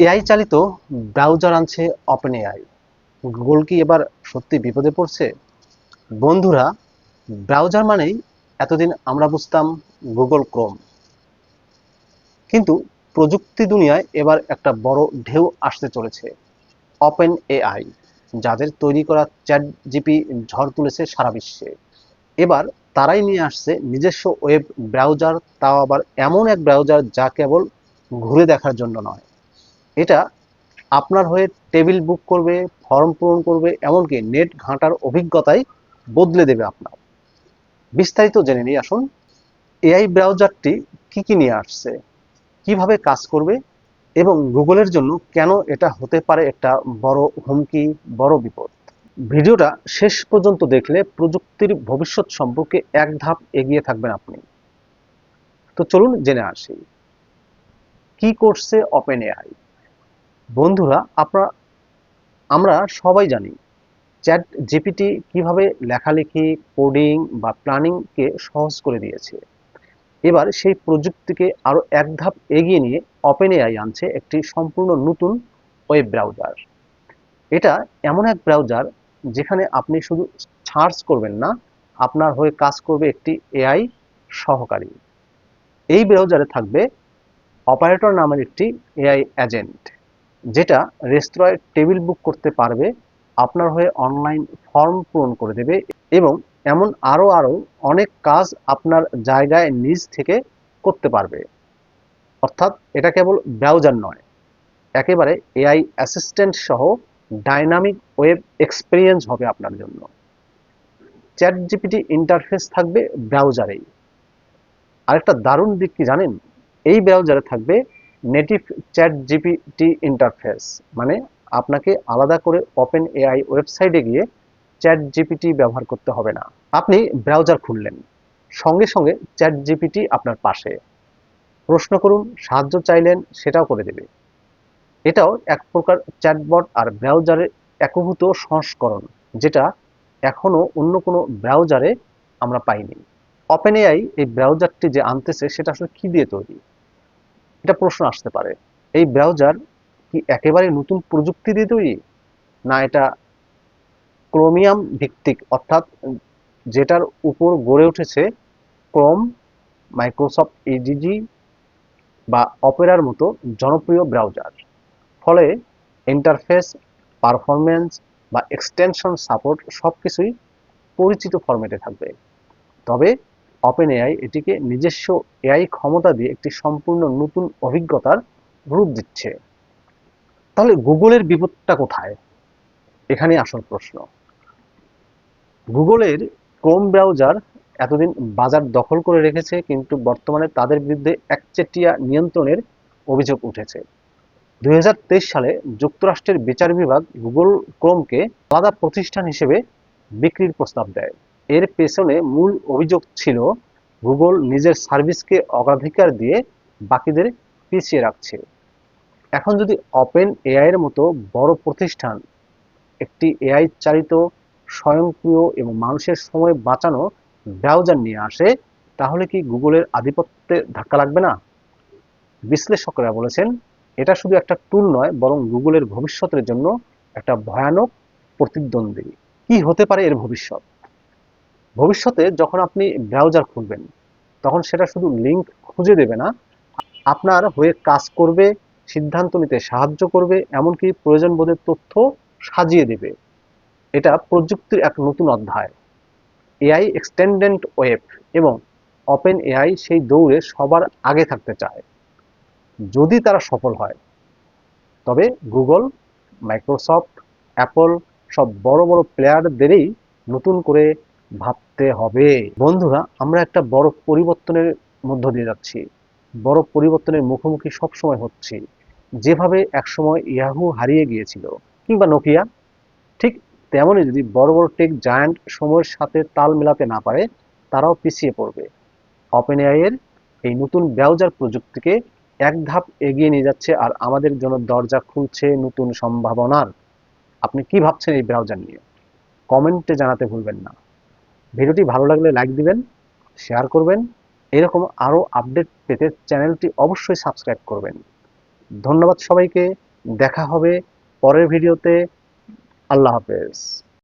AI চালিত browser আনছে open AI. Google কি এবার সত্যি বিপদে পড়ছে? বন্ধুরা, ব্রাউজার মানেই এতদিন আমরা বুঝতাম গুগল ক্রোম, কিন্তু প্রযুক্তি দুনিয়ায় এবার একটা বড় ঢেউ আসতে চলেছে। ওপেন এআই, যাদের তৈরি করা চ্যাট জিপি ঝড় তুলেছে সারা বিশ্বে, এবার তারাই নিয়ে আসছে নিজস্ব ওয়েব ব্রাউজার, তাও আবার এমন এক ব্রাউজার যা কেবল ঘুরে দেখার জন্য নয়, এটা আপনার হয়ে টেবিল বুক করবে, ফর্ম পূরণ করবে, এমনকি নেট ঘাঁটার অভিজ্ঞতাই বদলে দেবে আপনার। বিস্তারিত জেনে নিই আসুন। এআই ব্রাউজারটি কি কি নিয়ে আসছে, কিভাবে কাজ করবে, এবং গুগলের জন্য কেন এটা হতে পারে একটা বড় হুমকি, বড় বিপদ। ভিডিওটা শেষ পর্যন্ত দেখলে প্রযুক্তির ভবিষ্যৎ সম্পর্কে এক ধাপ এগিয়ে থাকবেন আপনি। তো চলুন জেনে আসি কি করছে ওপেন এআই। বন্ধুরা, আমরা সবাই জানি চ্যাট জিপিটি কিভাবে লেখালেখি, কোডিং বা প্ল্যানিংকে সহজ করে দিয়েছে। এবার সেই প্রযুক্তিকে আরো এক ধাপ এগিয়ে নিয়ে ওপেন এআই আনছে একটি সম্পূর্ণ নতুন ওয়েব ব্রাউজার। এটা এমন এক ব্রাউজার যেখানে আপনি শুধু সার্চ করবেন না, আপনার হয়ে কাজ করবে একটি এআই সহকারী। এই ব্রাউজারে থাকবে অপারেটর নামের একটি এআই এজেন্ট, যেটা রেস্তোরাঁয় টেবিল বুক করতে পারবে, আপনার হয়ে অনলাইন ফর্ম পূরণ করে দেবে, এবং এমন আরও অনেক কাজ আপনার জায়গায় নিজ থেকে করতে পারবে। অর্থাৎ এটা কেবল ব্রাউজার নয়, একেবারে এআই অ্যাসিস্ট্যান্ট সহ ডাইনামিক ওয়েব এক্সপিরিয়েন্স হবে আপনার জন্য। চ্যাট জিপিটি ইন্টারফেস থাকবে ব্রাউজারেই। আরেকটা দারুণ দিক কি জানেন? এই ব্রাউজারে থাকবে নেটিভ চ্যাট জিপিটি ইন্টারফেস, মানে আপনাকে আলাদা করে ওপেন এআই ওয়েবসাইটে গিয়ে চ্যাট জিপিটি ব্যবহার করতে হবে না। আপনি ব্রাউজার খুললেন, সঙ্গে সঙ্গে চ্যাট জিপিটি আপনার পাশে। প্রশ্ন করুন, সাহায্য চাইলেন, সেটাও করে দেবে। এটাও এক প্রকার চ্যাটবট আর ব্রাউজারের একীভূত সংস্করণ, যেটা এখনো অন্য কোনো ব্রাউজারে আমরা পাইনি। ওপেন এআই এই ব্রাউজারটি যে আনতেছে সেটা আসলে কি দিয়ে তৈরি, এটা প্রশ্ন আসতে পারে। এই ব্রাউজার কি একেবারে নতুন প্রযুক্তি দিয়ে তৈরি, না এটা ক্রোমিয়াম ভিত্তিক, অর্থাৎ যেটার উপর গড়ে উঠেছে ক্রোম, মাইক্রোসফট এডিজি বা অপেরার মতো জনপ্রিয় ব্রাউজার। ফলে ইন্টারফেস, পারফরম্যান্স বা এক্সটেনশন সাপোর্ট সবকিছুই পরিচিত ফরম্যাটে থাকবে। তবে ওপেন এআই এটিকে নিজস্ব এআই ক্ষমতা দিয়ে একটি সম্পূর্ণ নতুন অভিজ্ঞতার রূপ দিচ্ছে। তাহলে গুগলের বিপদটা কোথায়? এখানেই আসল প্রশ্ন। গুগলের ক্রোম ব্রাউজার এতদিন বাজার দখল করে রেখেছে, কিন্তু বর্তমানে তাদের বিরুদ্ধে একচেটিয়া নিয়ন্ত্রণের অভিযোগ উঠেছে। 2023 সালে যুক্তরাষ্ট্রের বিচার বিভাগ গুগল ক্রোমকে আলাদা প্রতিষ্ঠান হিসেবে বিক্রির প্রস্তাব দেয়। এর পেছনে মূল অভিযোগ ছিল গুগল নিজের সার্ভিসকে অগ্রাধিকার দিয়ে বাকিদের পিছিয়ে রাখছে। এখন যদি ওপেন এআই এর মতো বড় প্রতিষ্ঠান একটি এআই চালিত, স্বয়ংক্রিয় এবং মানুষের সময় বাঁচানো ব্রাউজার নিয়ে আসে, তাহলে কি গুগলের আধিপত্যে ধাক্কা লাগবে না? বিশ্লেষকরা বলেছেন এটা শুধু একটা টুল নয়, বরং গুগলের ভবিষ্যতের জন্য একটা ভয়ানক প্রতিদ্বন্দ্বী। কি হতে পারে এর ভবিষ্যৎ? ভবিষ্যতে যখন আপনি ব্রাউজার খুলবেন, তখন সেটা শুধু লিঙ্ক খুঁজে দেবে না, আপনার হয়ে কাজ করবে, সিদ্ধান্ত নিতে সাহায্য করবে, এমনকি প্রয়োজন বোধে তথ্য সাজিয়ে দেবে। এটা প্রযুক্তির এক নতুন অধ্যায়। এআই এক্সটেন্ডেড ওয়েব এবং ওপেন এআই সেই দৌড়ে সবার আগে থাকতে চায়। যদি তারা সফল হয়, তবে গুগল, মাইক্রোসফট, অ্যাপল সব বড় বড় প্লেয়ারদেরই নতুন করে ভাবতে হবে। বন্ধুরা, আমরা একটা বড় পরিবর্তনের মধ্য দিয়ে যাচ্ছি, বড় পরিবর্তনের মুখোমুখি সবসময় হচ্ছি। যেভাবে একসময় ইয়াহু হারিয়ে গিয়েছিল, কিংবা নোকিয়া, ঠিক তেমনই যদি বড় বড় টেক জায়ান্ট সময়ের সাথে তাল মেলাতে না পারে, তারাও পিছিয়ে পড়বে। ওপেন এআই এর এই নতুন ব্রাউজার প্রযুক্তিকে এক ধাপ এগিয়ে নিয়ে যাচ্ছে, আর আমাদের জন্য দরজা খুলছে নতুন সম্ভাবনার। আপনি কি ভাবছেন এই ব্রাউজার নিয়ে? কমেন্টে জানাতে ভুলবেন না। ভিডিওটি ভালো লাগলে লাইক দিবেন, শেয়ার করবেন। এরকম আরও আপডেট পেতে চ্যানেলটি অবশ্যই সাবস্ক্রাইব করবেন। ধন্যবাদ সবাইকে। দেখা হবে পরের ভিডিওতে। আল্লাহ হাফেজ।